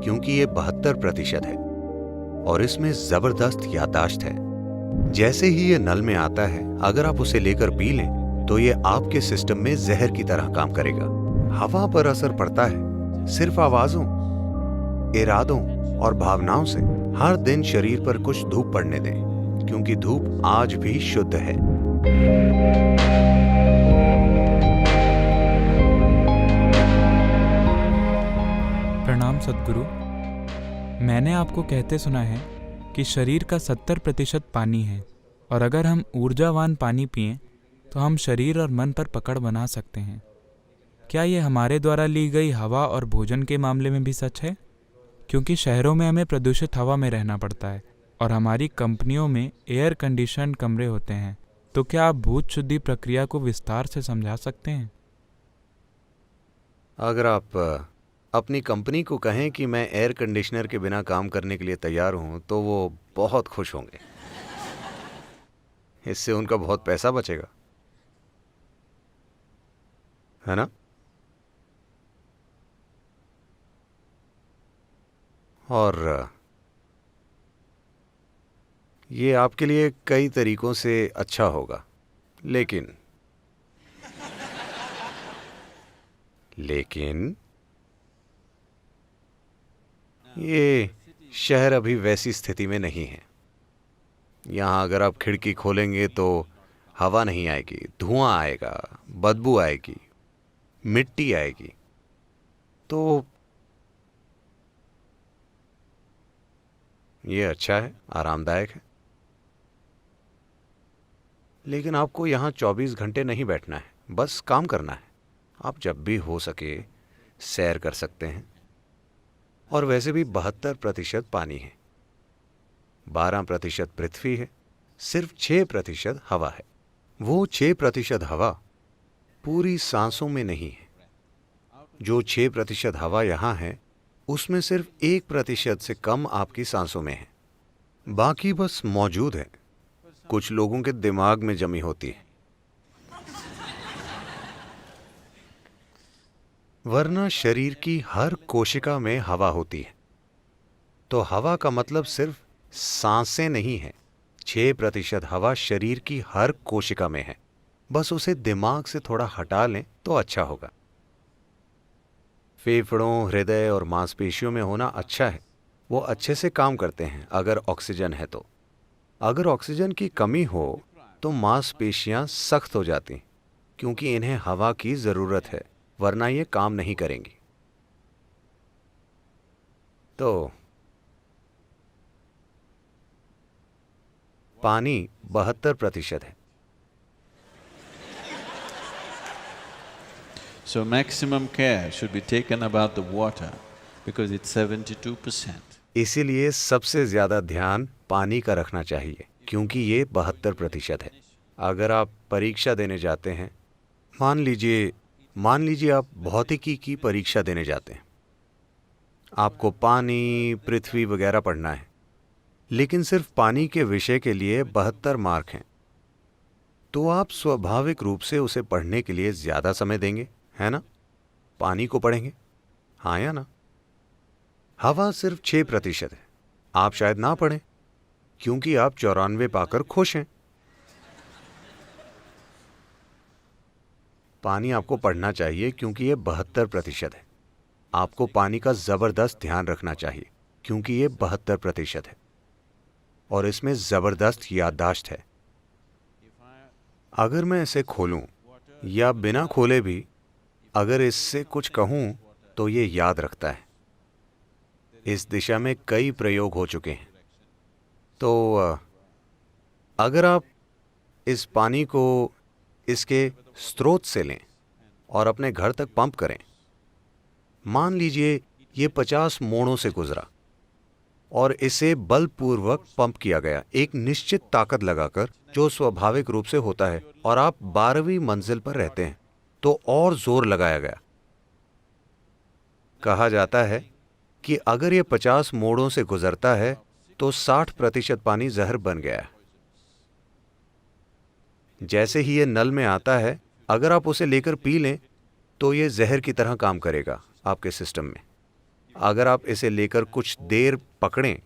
क्योंकि ये 72% है और इसमें जबरदस्त याददाश्त है। जैसे ही ये नल में आता है, अगर आप उसे लेकर पी लें तो ये आपके सिस्टम में जहर की तरह काम करेगा। हवा पर असर पड़ता है सिर्फ आवाजों, इरादों और भावनाओं से। हर दिन शरीर पर कुछ धूप पड़ने दें, क्योंकि धूप आज भी शुद्ध है। प्रणाम सद्गुरु। मैंने आपको कहते सुना है कि शरीर का 70% पानी है और अगर हम ऊर्जावान पानी पिएं तो हम शरीर और मन पर पकड़ बना सकते हैं। क्या ये हमारे द्वारा ली गई हवा और भोजन के मामले में भी सच है? क्योंकि शहरों में हमें प्रदूषित हवा में रहना पड़ता है और हमारी कंपनियों में एयर कंडीशन्ड कमरे होते हैं। तो क्या आप भूत शुद्धि प्रक्रिया को विस्तार से समझा सकते हैं? अगर आप अपनी कंपनी को कहें कि मैं एयर कंडीशनर के बिना काम करने के लिए तैयार हूं, तो वो बहुत खुश होंगे। इससे उनका बहुत पैसा बचेगा, है ना? और ये आपके लिए कई तरीकों से अच्छा होगा, लेकिन ये शहर अभी वैसी स्थिति में नहीं है। यहाँ अगर आप खिड़की खोलेंगे तो हवा नहीं आएगी, धुआं आएगा, बदबू आएगी, मिट्टी आएगी। तो ये अच्छा है, आरामदायक है, लेकिन आपको यहाँ 24 घंटे नहीं बैठना है, बस काम करना है। आप जब भी हो सके सैर कर सकते हैं। और वैसे भी 72% पानी है, 12% पृथ्वी है, सिर्फ 6% हवा है। वो 6% हवा पूरी सांसों में नहीं है। जो 6% हवा यहाँ है, उसमें सिर्फ 1% से कम आपकी सांसों में है। बाकी बस मौजूद है, कुछ लोगों के दिमाग में जमी होती है। वरना शरीर की हर कोशिका में हवा होती है। तो हवा का मतलब सिर्फ सांसें नहीं है। 6% हवा शरीर की हर कोशिका में है। बस उसे दिमाग से थोड़ा हटा लें तो अच्छा होगा। फेफड़ों, हृदय और मांसपेशियों में होना अच्छा है, वो अच्छे से काम करते हैं अगर ऑक्सीजन है तो। अगर ऑक्सीजन की कमी हो तो मांसपेशियां सख्त हो जाती, क्योंकि इन्हें हवा की ज़रूरत है, वरना ये काम नहीं करेंगी। तो पानी 72% है। So maximum care should be taken about the water because it's 72%. इसीलिए सबसे ज्यादा ध्यान पानी का रखना चाहिए, क्योंकि ये 72% है। अगर आप परीक्षा देने जाते हैं, मान लीजिए आप भौतिकी की परीक्षा देने जाते हैं, आपको पानी, पृथ्वी वगैरह पढ़ना है, लेकिन सिर्फ पानी के विषय के लिए 72 मार्क हैं, तो आप स्वाभाविक रूप से उसे पढ़ने के लिए ज्यादा समय देंगे, है ना? पानी को पढ़ेंगे, हाँ या ना? हवा सिर्फ 6% है। आप शायद ना पढ़ें, क्योंकि आप 94 पाकर खुश हैं। पानी आपको पढ़ना चाहिए क्योंकि ये 72% है। आपको पानी का जबरदस्त ध्यान रखना चाहिए, क्योंकि ये 72% है और इसमें जबरदस्त याददाश्त है। अगर मैं इसे खोलूं या बिना खोले भी अगर इससे कुछ कहूं तो ये याद रखता है। इस दिशा में कई प्रयोग हो चुके हैं। तो अगर आप इस पानी को इसके स्रोत से लें और अपने घर तक पंप करें, मान लीजिए ये 50 मोड़ों से गुजरा और इसे बलपूर्वक पंप किया गया, एक निश्चित ताकत लगाकर, जो स्वाभाविक रूप से होता है, और आप 12वीं मंजिल पर रहते हैं तो और जोर लगाया गया। कहा जाता है कि अगर ये 50 मोड़ों से गुजरता है तो 60% पानी जहर बन गया है। जैसे ही ये नल में आता है, अगर आप उसे लेकर पी लें तो ये जहर की तरह काम करेगा आपके सिस्टम में। अगर आप इसे लेकर कुछ देर पकड़ें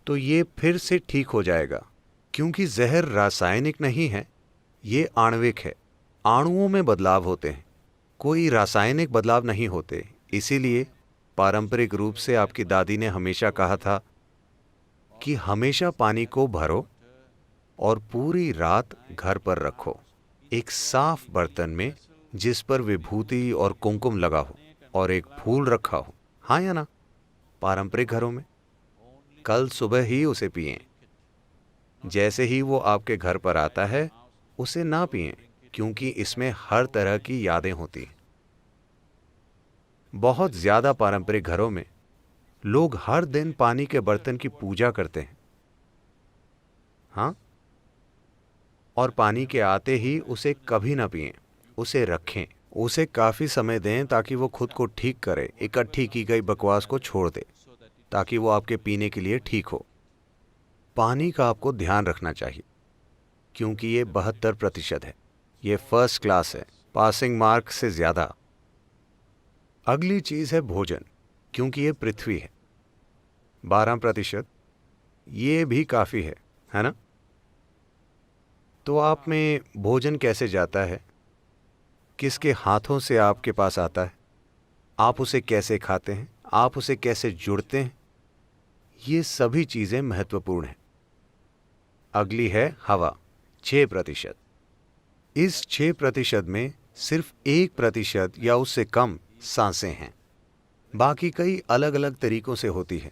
तो ये फिर से ठीक हो जाएगा, क्योंकि जहर रासायनिक नहीं है, ये आणविक है। अणुओं में बदलाव होते हैं, कोई रासायनिक बदलाव नहीं होते। इसीलिए पारंपरिक रूप से आपकी दादी ने हमेशा कहा था कि हमेशा पानी को भरो और पूरी रात घर पर रखो, एक साफ बर्तन में जिस पर विभूति और कुमकुम लगा हो और एक फूल रखा हो। हाँ या ना? पारंपरिक घरों में कल सुबह ही उसे पिएं। जैसे ही वो आपके घर पर आता है उसे ना पिएं, क्योंकि इसमें हर तरह की यादें होती हैं। बहुत ज्यादा पारंपरिक घरों में लोग हर दिन पानी के बर्तन की पूजा करते हैं। हाँ, और पानी के आते ही उसे कभी ना पिएं, उसे रखें, उसे काफी समय दें ताकि वो खुद को ठीक करे, इकट्ठी की गई बकवास को छोड़ दे, ताकि वो आपके पीने के लिए ठीक हो। पानी का आपको ध्यान रखना चाहिए, क्योंकि ये 72% है। ये फर्स्ट क्लास है, पासिंग मार्क से ज्यादा। अगली चीज है भोजन, क्योंकि ये पृथ्वी है। 12%, ये भी काफी है ना? तो आप में भोजन कैसे जाता है, किसके हाथों से आपके पास आता है, आप उसे कैसे खाते हैं, आप उसे कैसे जुड़ते हैं, ये सभी चीजें महत्वपूर्ण हैं। अगली है हवा, 6%। इस 6% में सिर्फ 1% या उससे कम सांसें हैं, बाकी कई अलग अलग तरीकों से होती है।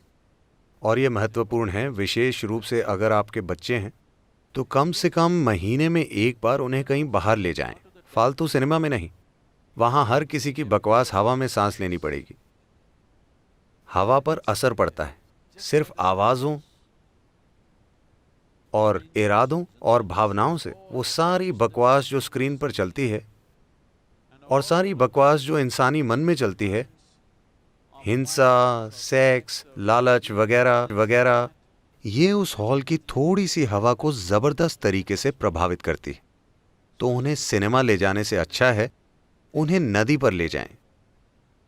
और ये महत्वपूर्ण है, विशेष रूप से अगर आपके बच्चे हैं तो कम से कम महीने में एक बार उन्हें कहीं बाहर ले जाएं, फालतू सिनेमा में नहीं। वहां हर किसी की बकवास हवा में सांस लेनी पड़ेगी। हवा पर असर पड़ता है, सिर्फ आवाजों और इरादों और भावनाओं से। वो सारी बकवास जो स्क्रीन पर चलती है और सारी बकवास जो इंसानी मन में चलती है, हिंसा, सेक्स, लालच वगैरह वगैरह, ये उस हॉल की थोड़ी सी हवा को जबरदस्त तरीके से प्रभावित करती है। तो उन्हें सिनेमा ले जाने से अच्छा है उन्हें नदी पर ले जाएं,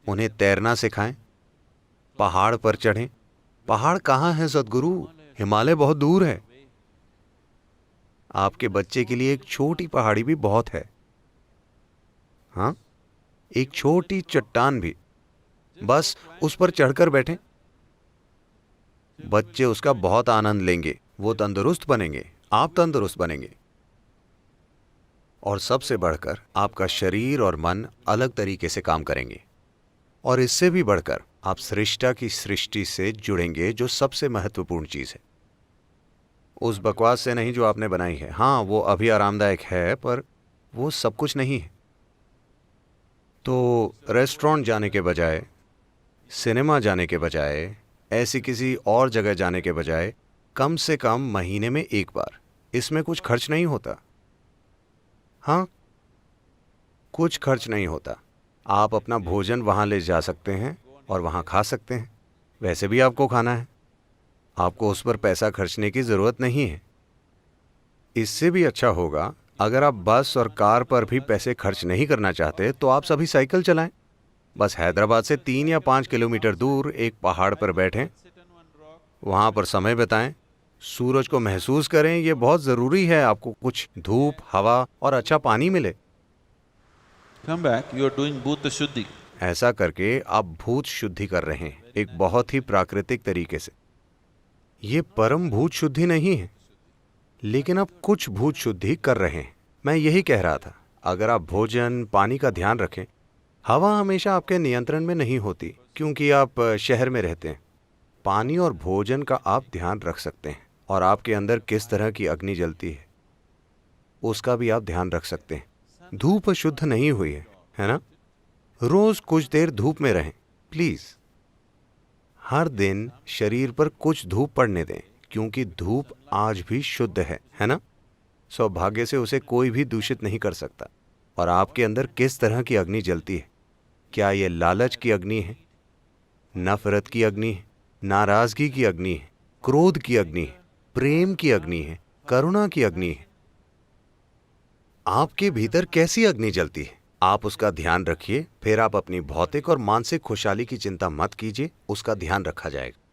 उन्हें तैरना सिखाएं, पहाड़ पर चढ़ें। पहाड़ कहाँ है सद्गुरु? हिमालय बहुत दूर है। आपके बच्चे के लिए एक छोटी पहाड़ी भी बहुत है। हाँ, एक छोटी चट्टान भी, बस उस पर चढ़कर बैठें। बच्चे उसका बहुत आनंद लेंगे, वो तंदुरुस्त बनेंगे, आप तंदुरुस्त बनेंगे। और सबसे बढ़कर आपका शरीर और मन अलग तरीके से काम करेंगे। और इससे भी बढ़कर आप सृष्टा की सृष्टि से जुड़ेंगे, जो सबसे महत्वपूर्ण चीज है। उस बकवास से नहीं जो आपने बनाई है। हाँ, वो अभी आरामदायक है, पर वो सब कुछ नहीं है। तो रेस्टोरेंट जाने के बजाय, सिनेमा जाने के बजाय, ऐसी किसी और जगह जाने के बजाय कम से कम महीने में एक बार, इसमें कुछ खर्च नहीं होता। हाँ, कुछ खर्च नहीं होता। आप अपना भोजन वहां ले जा सकते हैं और वहां खा सकते हैं। वैसे भी आपको खाना है, आपको उस पर पैसा खर्चने की जरूरत नहीं है। इससे भी अच्छा होगा अगर आप बस और कार पर भी पैसे खर्च नहीं करना चाहते तो आप सभी साइकिल चलाएं। बस हैदराबाद से 3 या 5 किलोमीटर दूर एक पहाड़ पर बैठें, वहां पर समय बिताएं, सूरज को महसूस करें। ये बहुत जरूरी है, आपको कुछ धूप, हवा और अच्छा पानी मिले। Come back, you are doing Bhuta Shuddhi. ऐसा करके आप भूत शुद्धि कर रहे हैं, एक बहुत ही प्राकृतिक तरीके से। ये परम भूत शुद्धि नहीं है, लेकिन आप कुछ भूत शुद्धि कर रहे हैं। मैं यही कह रहा था, अगर आप भोजन, पानी का ध्यान रखें। हवा हमेशा आपके नियंत्रण में नहीं होती, क्योंकि आप शहर में रहते हैं। पानी और भोजन का आप ध्यान रख सकते हैं, और आपके अंदर किस तरह की अग्नि जलती है उसका भी आप ध्यान रख सकते हैं। धूप शुद्ध नहीं हुई है ना? रोज कुछ देर धूप में रहें प्लीज। हर दिन शरीर पर कुछ धूप पड़ने दें, क्योंकि धूप आज भी शुद्ध है ना? सौभाग्य से उसे कोई भी दूषित नहीं कर सकता। और आपके अंदर किस तरह की अग्नि जलती है? क्या ये लालच की अग्नि है, नफरत की अग्नि है, नाराजगी की अग्नि है, क्रोध की अग्नि है, प्रेम की अग्नि है, करुणा की अग्नि है? आपके भीतर कैसी अग्नि जलती है? आप उसका ध्यान रखिए, फिर आप अपनी भौतिक और मानसिक खुशहाली की चिंता मत कीजिए, उसका ध्यान रखा जाएगा।